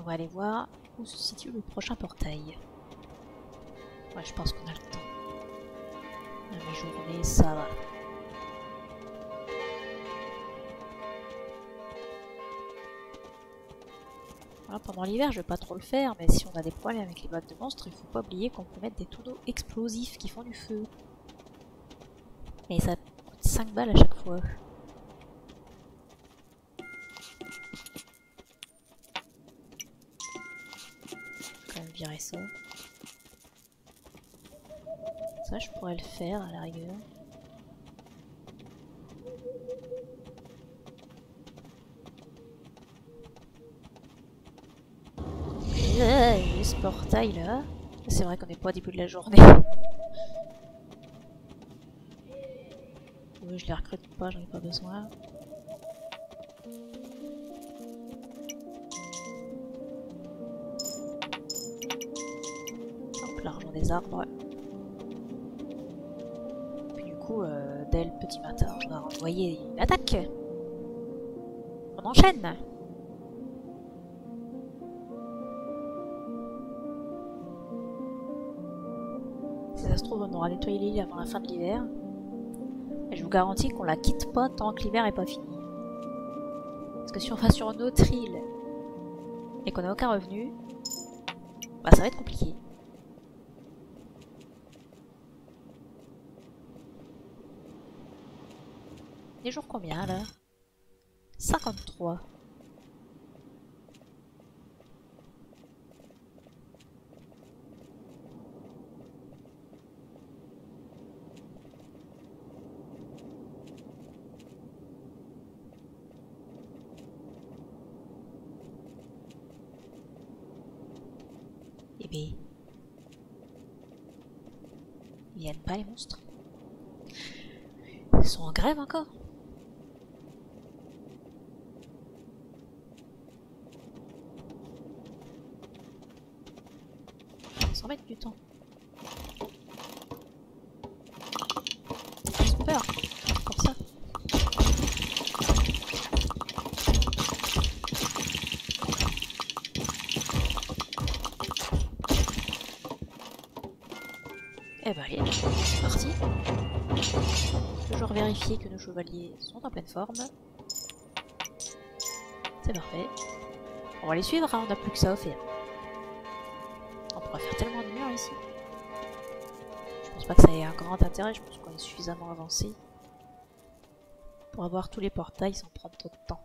va aller voir où se situe le prochain portail. Ouais, je pense qu'on a le temps. La mi-journée, ça va. Voilà, pendant l'hiver, je vais pas trop le faire, mais si on a des problèmes avec les vagues de monstres, il faut pas oublier qu'on peut mettre des tonneaux explosifs qui font du feu. Et ça coûte 5 balles à chaque fois. Quand même virer ça. Ça, je pourrais le faire à la rigueur. Et ce portail là. C'est vrai qu'on n'est pas au début de la journée. Oui, je les recrute pas, j'en ai pas besoin. Hop, l'argent des arbres. Puis du coup, dès le petit matin, on va envoyer une attaque. On enchaîne. Si ça se trouve, on aura nettoyé l'île avant la fin de l'hiver. Et je vous garantis qu'on la quitte pas tant que l'hiver est pas fini. Parce que si on va sur une autre île et qu'on n'a aucun revenu, bah ça va être compliqué. Les jours combien là? 53. Eh bien, ils viennent pas les monstres. Ils sont en grève encore. Ils s'en mettent du temps. Ils ont peur. Comme ça. Eh ben allez, c'est parti. Toujours vérifier que nos chevaliers sont en pleine forme. C'est parfait. On va les suivre, hein, on n'a plus que ça à faire. On pourrait faire tellement de murs ici. Je pense pas que ça ait un grand intérêt, je pense qu'on est suffisamment avancé pour avoir tous les portails sans prendre trop de temps.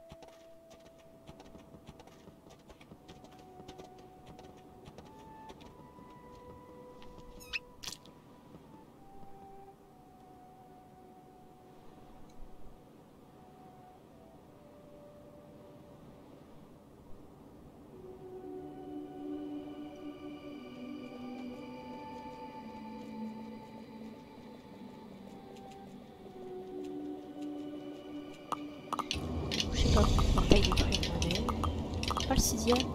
Je sais pas combien de portails détruits on est. Pas le 6ème.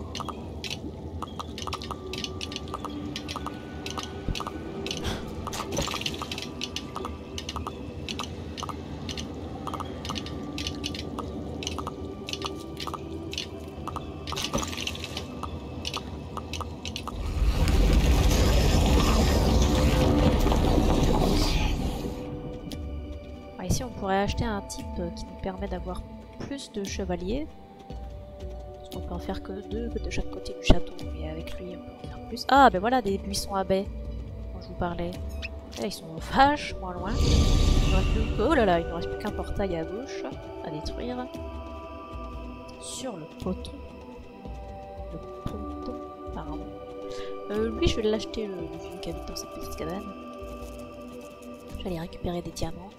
Ici on pourrait acheter un type qui nous permet d'avoir plus de chevaliers. Parce qu'on peut en faire que 2 de chaque côté du château, mais avec lui on peut en faire plus. Ah ben voilà des buissons à baies dont je vous parlais. Là ils sont vachement loin. Oh là là, il ne reste plus qu'un portail à gauche à détruire. Sur le poton. Le ponton, pardon. Lui je vais l'acheter le vieux qui habite dans cette petite cabane. J'allais récupérer des diamants.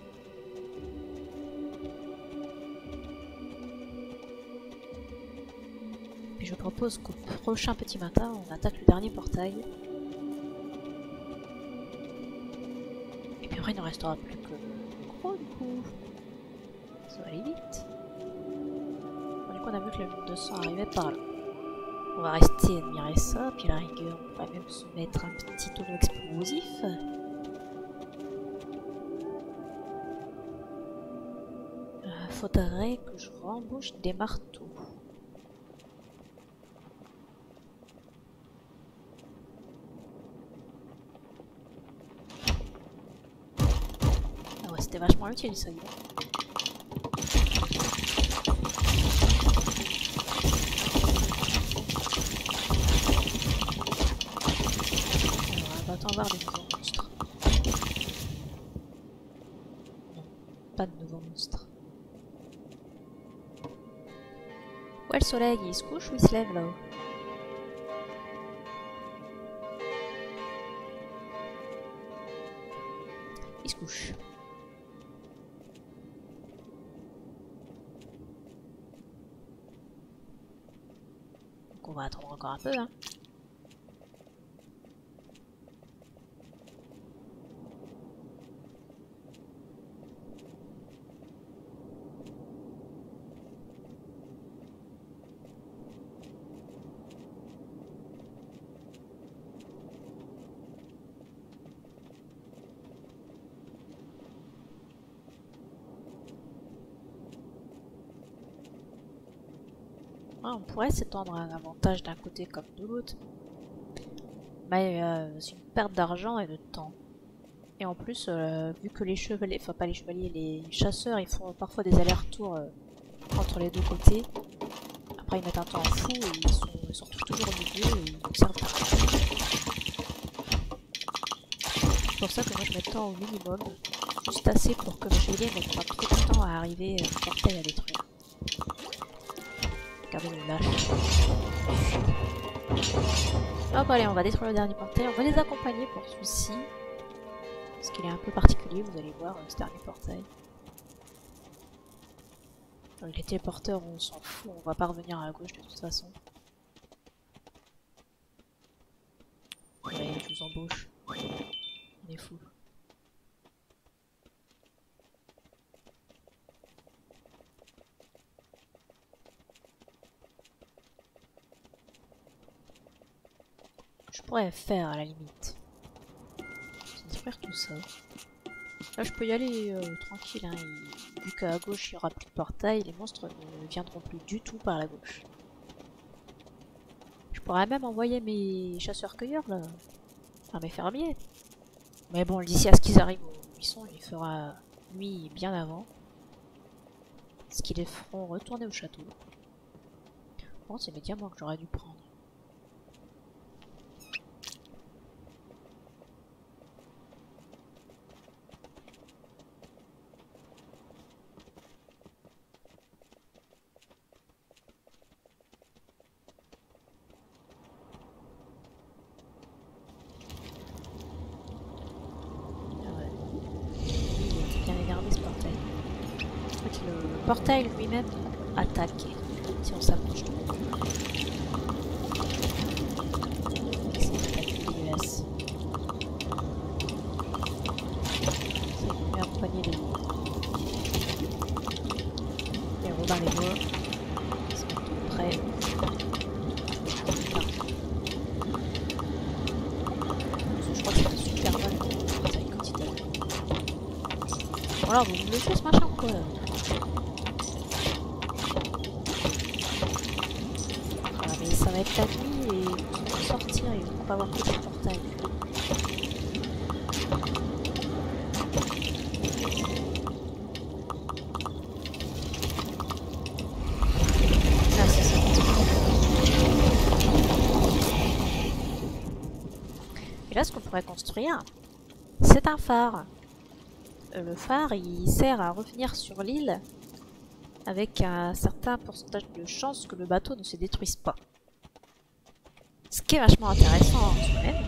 Je propose qu'au prochain petit matin, on attaque le dernier portail. Et puis après, il ne restera plus que le gros du coup. Ça va aller vite. Bon, du coup, on a vu que le mine de sang arrivait par là. On va rester admirer ça, puis à la rigueur, on pourrait même se mettre un petit tonneau explosif. Faudrait que je rembouche des marteaux. Ouais, c'était vachement utile ça. Alors, va-t-on voir des nouveaux monstres? Non, pas de nouveaux monstres. Ouais, le soleil, il se couche ou il se lève là-haut? Il se couche. Donc on va attendre encore un peu, hein. Ouais, on pourrait s'étendre à un avantage d'un côté comme de l'autre. Mais c'est une perte d'argent et de temps. Et en plus, vu que les chevaliers, enfin pas les chevaliers, les chasseurs, ils font parfois des allers-retours entre les deux côtés. Après, ils mettent un temps fou et ils sont toujours au milieu et ils observent pas. C'est pour ça que moi je mets le temps au minimum, juste assez pour que le chevalier n'ait pas trop de temps à arriver au portail à détruire. Regardez le lâche. Hop, allez, on va détruire le dernier portail. On va les accompagner pour celui-ci. Parce qu'il est un peu particulier, vous allez voir, ce dernier portail. Donc, les téléporteurs, on s'en fout, on va pas revenir à la gauche de toute façon. Ouais, je vous embauche. On est fou. Je pourrais faire à la limite. Détruire tout ça. Là je peux y aller tranquille, hein. Vu qu'à gauche il n'y aura plus de portail, les monstres ne viendront plus du tout par la gauche. Je pourrais même envoyer mes chasseurs-cueilleurs là, enfin mes fermiers. Mais bon, d'ici à ce qu'ils arrivent au buisson, il fera nuit bien avant. Ce qui les feront retourner au château. Bon, c'est mes diamants que j'aurais dû prendre. Le portail lui-même attaque si on s'approche de lui. C'est une attaque US. C'est mieux accompagner les Robins les Bois. Ils se mettent prêts. Je crois que c'est super mal quand il attaque. Voilà, vous me laissez ce machin quoi là. Ça va être la nuit et ils vont sortir et ils vont pas avoir que le portail. Ah, c'est ça. Et là, ce qu'on pourrait construire, c'est un phare. Le phare, il sert à revenir sur l'île avec un certain pourcentage de chances que le bateau ne se détruise pas. Ce qui est vachement intéressant en soi-même.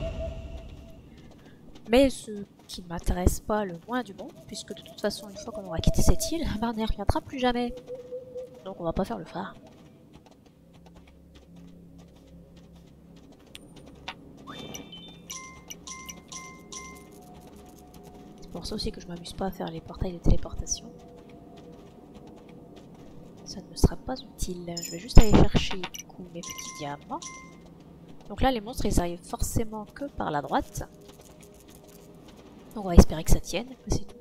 Mais ce qui ne m'intéresse pas le moins du monde, puisque de toute façon, une fois qu'on aura quitté cette île, on n'y reviendra plus jamais. Donc on va pas faire le phare. C'est pour ça aussi que je m'amuse pas à faire les portails de téléportation. Ça ne me sera pas utile. Je vais juste aller chercher du coup mes petits diamants. Donc là les monstres ils arrivent forcément que par la droite. Donc on va espérer que ça tienne, c'est tout.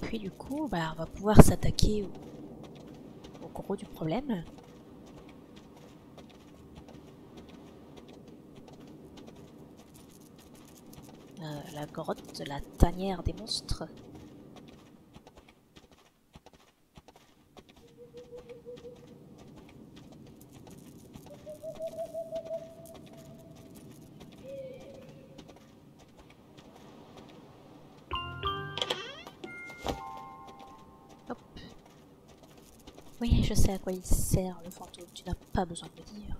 puis du coup, bah, on va pouvoir s'attaquer au gros du problème. La grotte, la tanière des monstres. Hop. Oui, je sais à quoi il sert le fantôme, tu n'as pas besoin de me dire.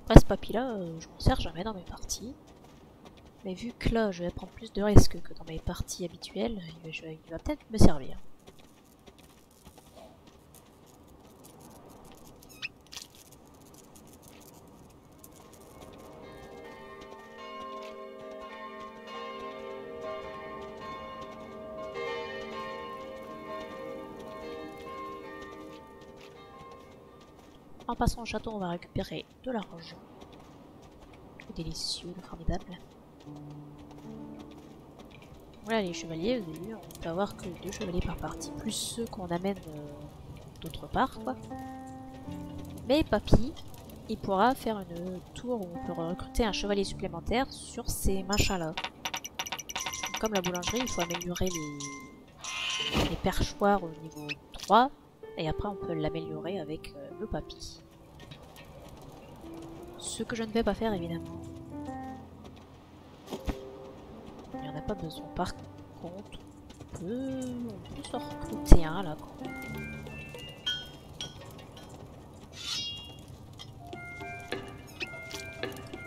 Après, ce papy-là, je m'en sers jamais dans mes parties. Mais vu que là, je vais prendre plus de risques que dans mes parties habituelles, il va peut-être me servir. En passant au château, on va récupérer de l'argent. Le délicieux, le formidable. Voilà, les chevaliers, au début, on peut avoir que 2 chevaliers par partie, plus ceux qu'on amène d'autre part, quoi. Mais papy, il pourra faire une tour où on peut recruter un chevalier supplémentaire sur ces machins-là. Comme la boulangerie, il faut améliorer les perchoirs au niveau 3, et après on peut l'améliorer avec le papy. Ce que je ne vais pas faire, évidemment. Il n'y en a pas besoin. Par contre, on peut s'en recruter un là.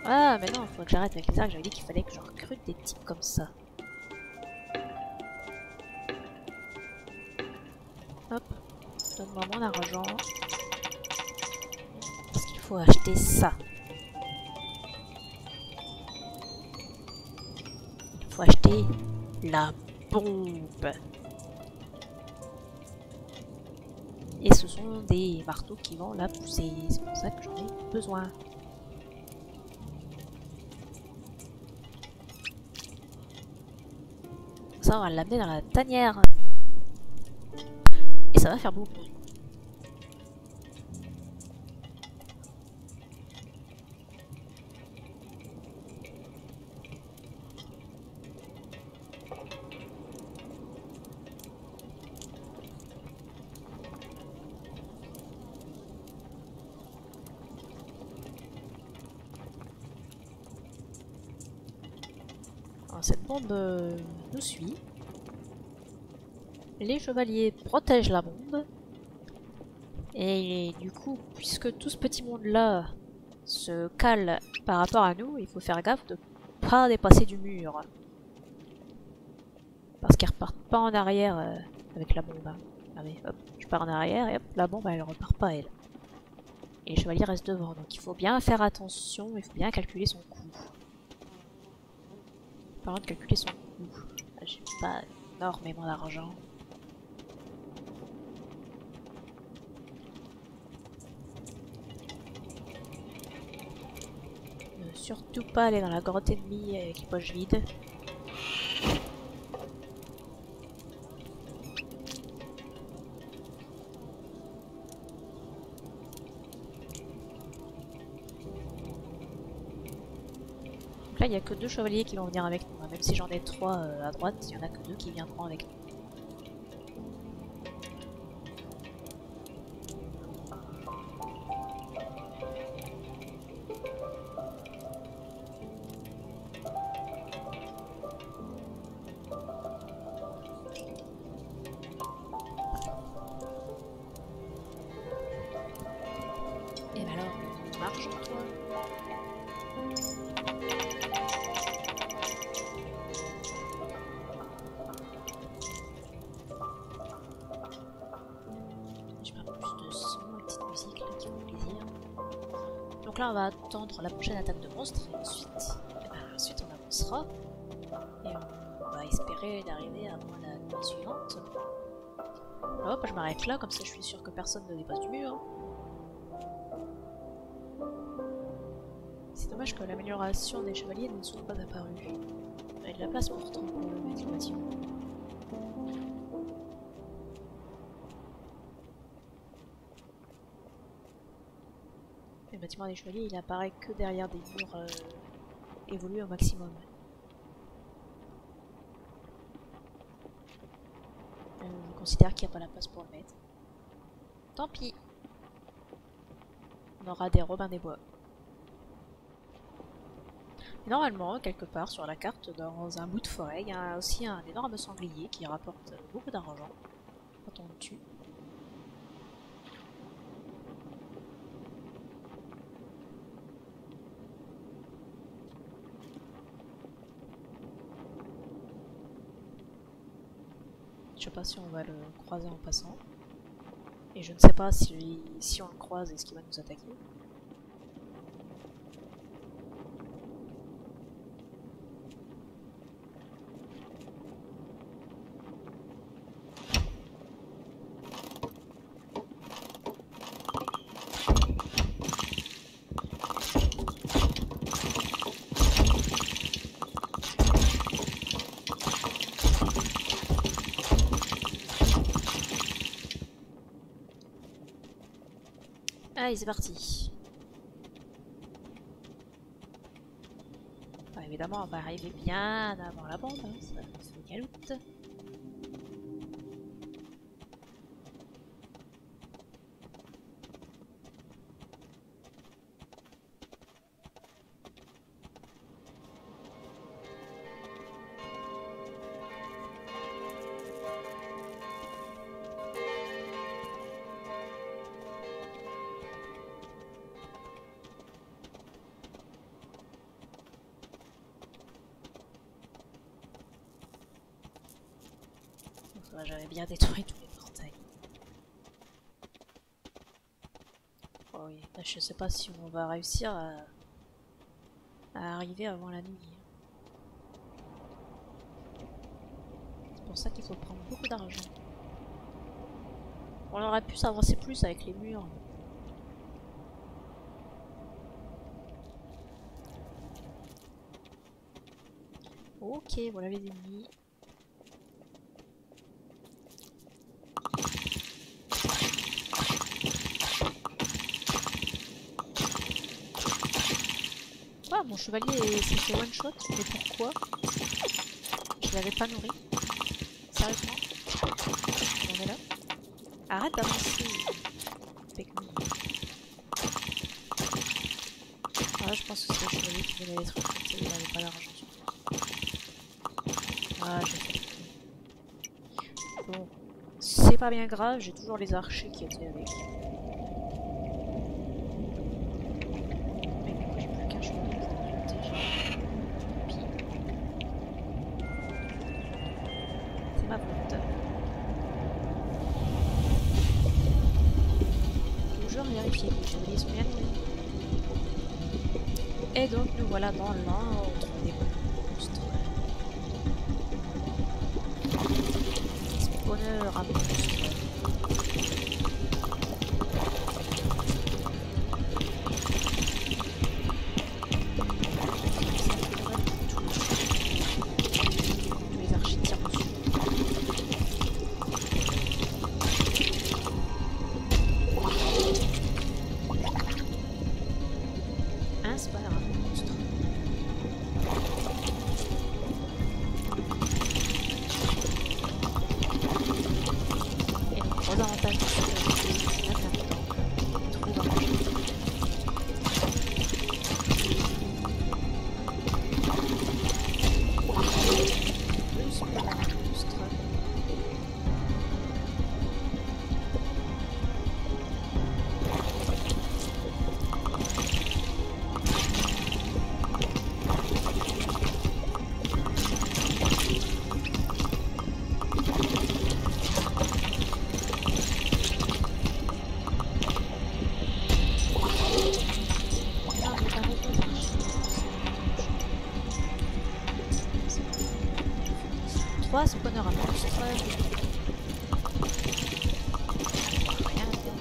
Ah, mais non, il faut que j'arrête avec les arcs. J'avais dit qu'il fallait que je recrute des types comme ça. Hop, donne-moi mon argent. Parce qu'il faut acheter ça. Il faut acheter la bombe. Et ce sont des marteaux qui vont la pousser. C'est pour ça que j'en ai besoin. Ça, on va l'amener dans la tanière. Et ça va faire boum. Alors, cette bombe nous suit. Les chevaliers protègent la bombe. Et du coup, puisque tout ce petit monde-là se cale par rapport à nous, il faut faire gaffe de ne pas dépasser du mur. Parce qu'ils repartent pas en arrière avec la bombe. Hein. Allez, hop, je pars en arrière et hop, la bombe elle repart pas elle. Et les chevaliers restent devant, donc il faut bien faire attention, il faut bien calculer son coût. Parlant de calculer son coût, j'ai pas énormément d'argent. Surtout pas aller dans la grotte ennemie avec les poches vides. Donc là il n'y a que 2 chevaliers qui vont venir avec nous. Même si j'en ai 3 à droite, il n'y en a que 2 qui viendront avec nous. Et alors, marche toi. Je mets plus de son, une petite musique là qui fait plaisir. Donc là on va attendre la prochaine attaque de monstres et ensuite on avancera. Et on va espérer d'arriver avant la nuit suivante. Hop, je m'arrête là, comme ça je suis sûr que personne ne dépasse du mur. C'est dommage que l'amélioration des chevaliers ne soit pas apparue. Il y a de la place pourtant pour le mettre au bâtiment. Le bâtiment des chevaliers, il apparaît que derrière des murs évolués au maximum. Je considère qu'il n'y a pas la place pour le mettre. Tant pis. On aura des Robins des Bois. Et normalement, quelque part sur la carte, dans un bout de forêt, il y a aussi un énorme sanglier qui rapporte beaucoup d'argent quand on le tue. Je sais pas si on va le croiser en passant. Et je ne sais pas si on le croise, est-ce qu'il va nous attaquer. Allez, c'est parti. Enfin, évidemment, on va arriver bien avant la bande, hein, ça fait galoute. J'avais bien détruit tous les portails. Oh oui, là, je sais pas si on va réussir à arriver avant la nuit. C'est pour ça qu'il faut prendre beaucoup d'argent. On aurait pu s'avancer plus avec les murs. Ok, voilà les ennemis. Mon chevalier s'est fait one shot, mais pourquoi? Je l'avais pas nourri. Sérieusement? On est là? Arrête d'avancer avec nous. Ah, je pense que c'est le chevalier qui venait d'être recruté, il n'avait pas d'argent sur lui. Ah, j'ai fait le coup. Bon, c'est pas bien grave, j'ai toujours les archers qui étaient avec. Et donc nous voilà dans l'antre des monstres. Spawner à monstres. Tous les archers tirent dessus. Un spawner à monstre. Et donc, gros avantage de ce jeu, c'est la carte d'encre. Trop danger. Deux spawners à monstre. Trois spawners à monstre. Rien à faire.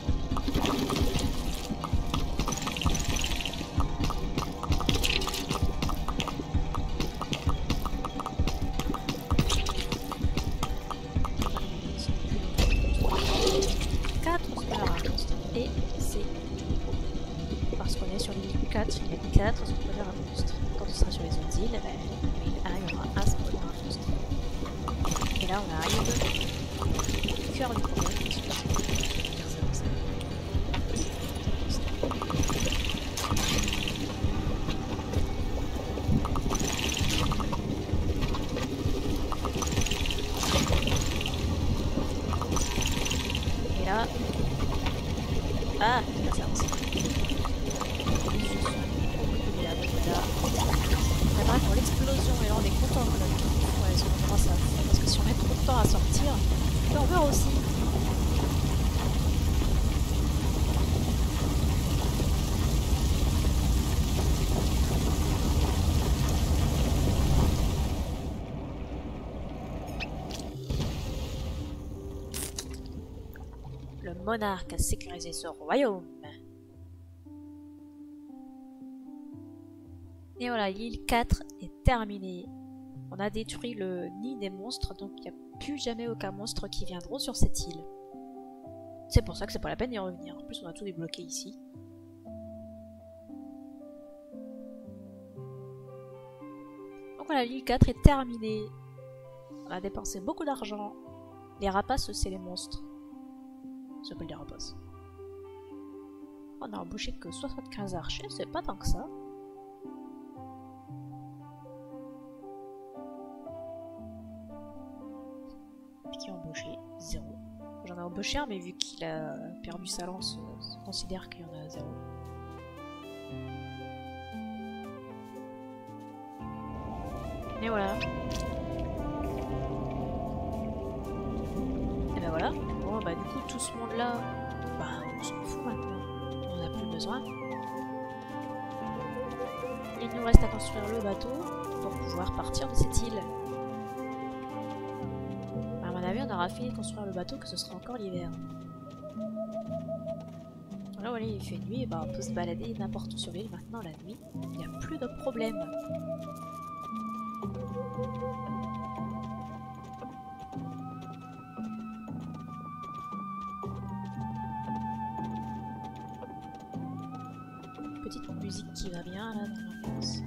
là on arrive au cœur du problème. Et là... Ah, c'est pas ça aussi. Bref, pour l'explosion, et là on est content que notre ouais, si on commence à fond, parce que si on met trop de temps à sortir, on meurt aussi. Le monarque a sécurisé ce royaume. Et voilà, l'île 4 est terminée. On a détruit le nid des monstres, donc il n'y a plus jamais aucun monstre qui viendront sur cette île. C'est pour ça que c'est pas la peine d'y revenir. En plus, on a tout débloqué ici. Donc voilà, l'île 4 est terminée. On a dépensé beaucoup d'argent. Les rapaces, c'est les monstres. Ça s'appelle des rapaces. On a embauché que 75 archers, c'est pas tant que ça. Qui a embauché 0. J'en ai embauché un, mais vu qu'il a perdu sa lance, on considère qu'il y en a 0. Et voilà. Et ben voilà. Bon, bah du coup, tout ce monde-là, bah on s'en fout maintenant. On en a plus besoin. Il nous reste à construire le bateau pour pouvoir partir de cette île. À mon avis, on aura fini de construire le bateau que ce sera encore l'hiver. Là, voilà, il fait nuit, et bah, on peut se balader n'importe où sur l'île maintenant la nuit. Il n'y a plus de problème. Petite musique qui va bien là dans l'ambiance.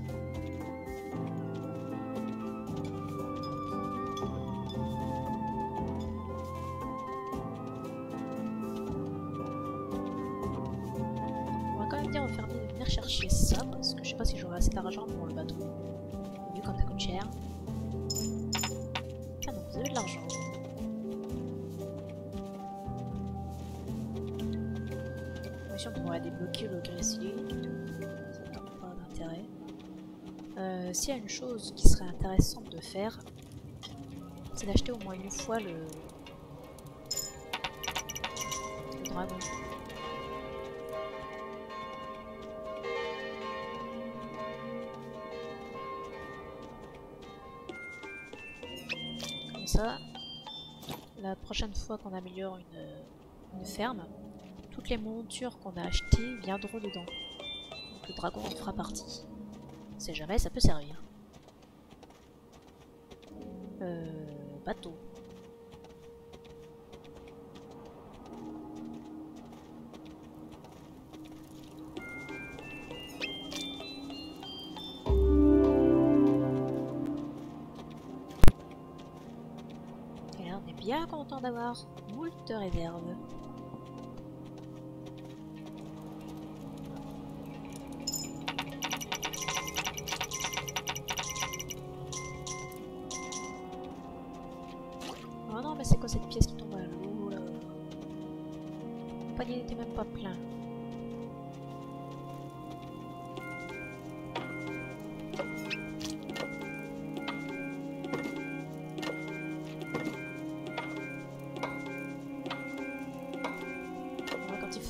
Venir chercher ça parce que je sais pas si j'aurai assez d'argent pour le bateau vu comme ça coûte cher. Ah non, vous avez de l'argent. Si on pourrait débloquer le Grizzly, ça n'a pas d'intérêt. S'il y a une chose qui serait intéressante de faire, c'est d'acheter au moins une fois le dragon. Ça, la prochaine fois qu'on améliore une ferme, toutes les montures qu'on a achetées viendront dedans. Donc le dragon en fera partie. On sait jamais, ça peut servir. Bateau. Bien content d'avoir moult de réserves. Oh non, mais c'est quoi cette pièce qui tombe à l'eau là? Le panier n'était même pas plein.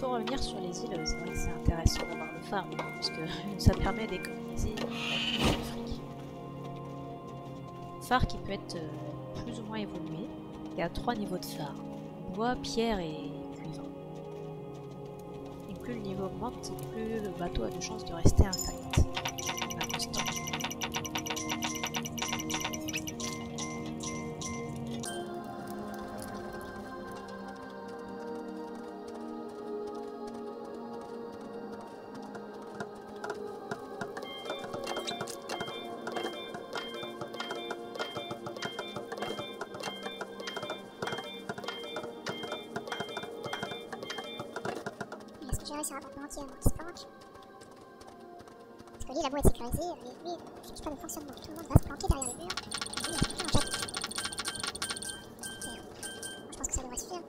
Revenir sur les îles, c'est vrai que c'est intéressant d'avoir le phare, parce que ça permet d'économiser du fric. Phare qui peut être plus ou moins évolué. Il y a 3 niveaux de phare: bois, pierre et cuivre. Et plus le niveau augmente, plus le bateau a de chances de rester intact. gérer ce rapportement entier avant qu'il se planque. Parce que lui, la boue est sécurisée, et lui, il n'affiche pas de fonctionnement. Tout le monde va se planquer derrière les murs. Et lui, il va se planquer dans le château. Ok, moi, je pense que ça devrait suffire.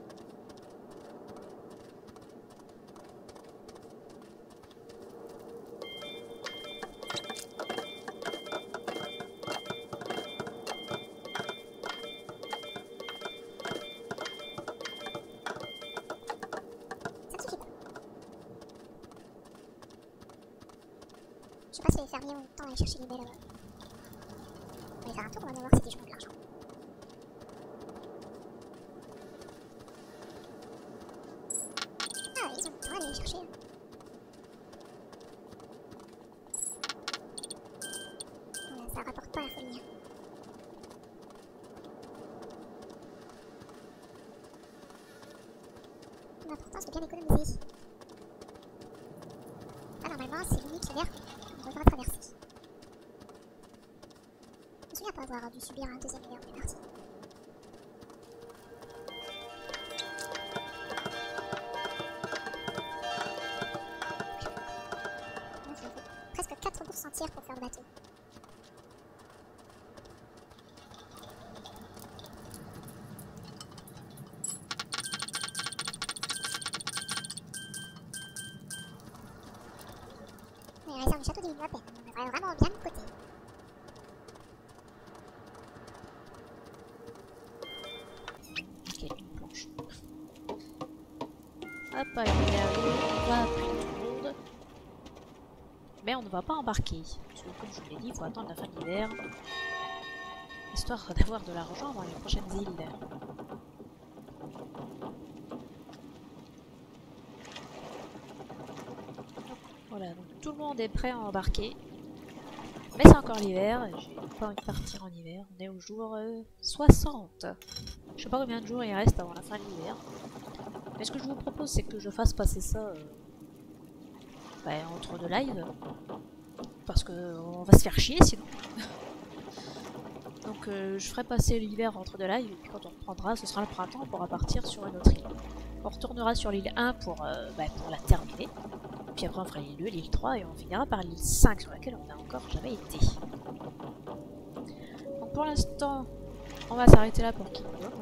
Je sais pas si les fermiers ont le temps d'aller chercher les baies là-bas. On va aller faire un tour, on va voir si des gens ont de l'argent. Ah, ils ont le temps d'aller les chercher. Voilà, ça rapporte pas la folie. L'important c'est de bien économiser. Ah, normalement, c'est l'unique hiver qu'on devra traverser. Je me souviens pas avoir dû subir un deuxième hiver en partie. Là, il faut presque 4 bourses entières pour faire le bateau. Les réserves du château diminuent à peine, on devrait vraiment bien de côté. Ok, une planche. Hop, allez, on va appeler tout le monde. Mais on ne va pas embarquer. Parce que comme je vous l'ai dit, il faut attendre la fin de l'hiver. Histoire d'avoir de l'argent dans les prochaines îles. Voilà, donc tout le monde est prêt à embarquer. Mais c'est encore l'hiver, j'ai pas envie de partir en hiver. On est au jour 60. Je sais pas combien de jours il reste avant la fin de l'hiver. Mais ce que je vous propose, c'est que je fasse passer ça entre deux lives. Parce que on va se faire chier sinon. Donc je ferai passer l'hiver entre deux lives, et puis quand on reprendra, ce sera le printemps, on pourra partir sur une autre île. On retournera sur l'île 1 pour la terminer. Puis après on fera l'île 2, l'île 3 et on finira par l'île 5 sur laquelle on n'a encore jamais été. Donc pour l'instant, on va s'arrêter là pour Kingdom.